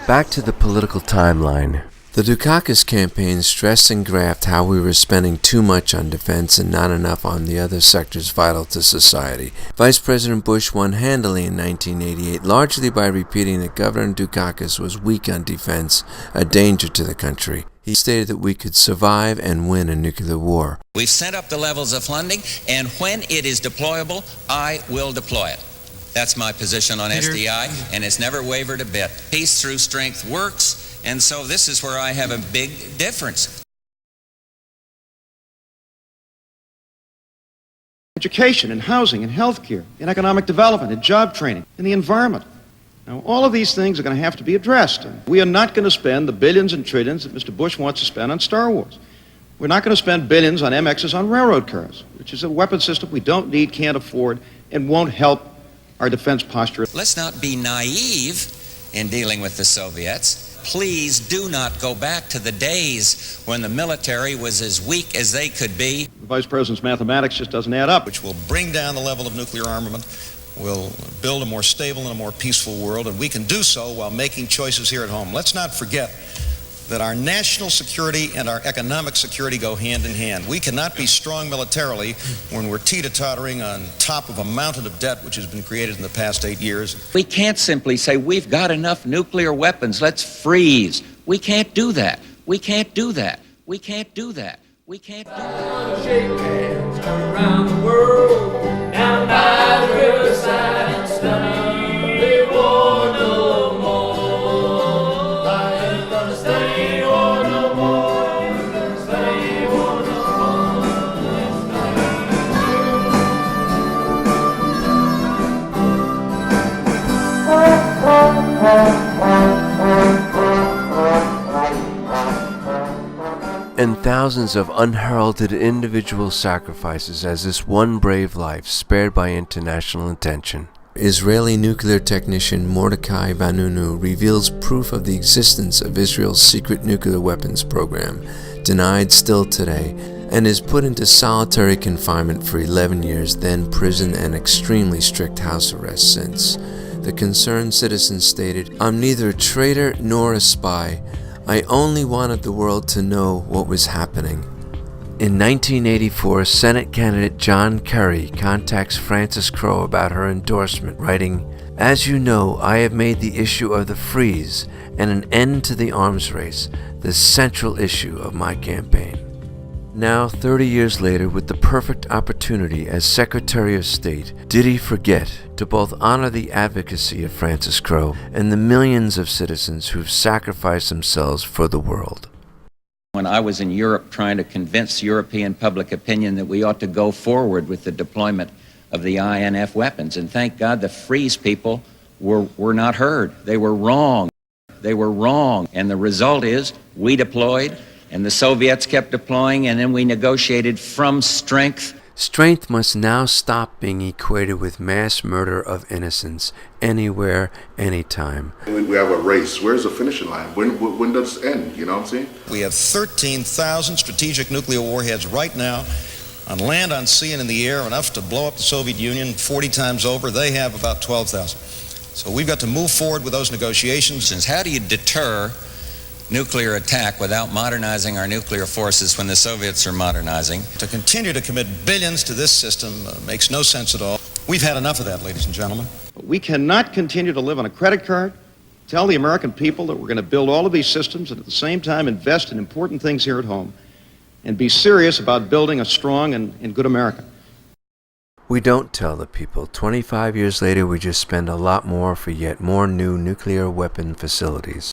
Back to the political timeline. The Dukakis campaign stressed and graphed how we were spending too much on defense and not enough on the other sectors vital to society. Vice President Bush won handily in 1988, largely by repeating that Governor Dukakis was weak on defense, a danger to the country. He stated that we could survive and win a nuclear war. We've sent up the levels of funding, and when it is deployable, I will deploy it. That's my position on SDI, and it's never wavered a bit. Peace through strength works. And so this is where I have a big difference. Education and housing and health care and economic development and job training and the environment. Now, all of these things are going to have to be addressed. And we are not going to spend the billions and trillions that Mr. Bush wants to spend on Star Wars. We're not going to spend billions on MXs on railroad cars, which is a weapon system we don't need, can't afford, and won't help our defense posture. Let's not be naive in dealing with the Soviets. Please do not go back to the days when the military was as weak as they could be. The Vice President's mathematics just doesn't add up. Which will bring down the level of nuclear armament, will build a more stable and a more peaceful world, and we can do so while making choices here at home. Let's not forget that our national security and our economic security go hand in hand. We cannot be strong militarily when we're teeter-tottering on top of a mountain of debt which has been created in the past 8 years. We can't simply say we've got enough nuclear weapons, let's freeze. We can't do that. We can't do that. We can't do that. We can't do that. Shake hands around the world, down by the riverside and study. They war no more. I ain't gonna study war no more. Study war no And thousands of unheralded individual sacrifices as this one brave life spared by international attention. Israeli nuclear technician Mordecai Vanunu reveals proof of the existence of Israel's secret nuclear weapons program, denied still today, and is put into solitary confinement for 11 years, then prison and extremely strict house arrest since. The concerned citizen stated, "I'm neither a traitor nor a spy. I only wanted the world to know what was happening." In 1984, Senate candidate John Kerry contacts Frances Crowe about her endorsement, writing, "As you know, I have made the issue of the freeze and an end to the arms race the central issue of my campaign." Now, 30 years later, with the perfect opportunity as Secretary of State, did he forget to both honor the advocacy of Frances Crowe and the millions of citizens who've sacrificed themselves for the world? When I was in Europe trying to convince European public opinion that we ought to go forward with the deployment of the INF weapons, and thank God the freeze people were not heard. They were wrong. They were wrong. And the result is we deployed, and the Soviets kept deploying, and then we negotiated from strength. Strength must now stop being equated with mass murder of innocents, anywhere, anytime. We have a race. Where's the finishing line? When does it end? You know what I'm saying? We have 13,000 strategic nuclear warheads right now on land, on sea, and in the air, enough to blow up the Soviet Union 40 times over. They have about 12,000. So we've got to move forward with those negotiations. Since how do you deter nuclear attack without modernizing our nuclear forces when the Soviets are modernizing? To continue to commit billions to this system makes no sense at all. We've had enough of that, ladies and gentlemen. But we cannot continue to live on a credit card, tell the American people that we're going to build all of these systems and at the same time invest in important things here at home and be serious about building a strong and good America. We don't tell the people. 25 years later, we just spend a lot more for yet more new nuclear weapon facilities.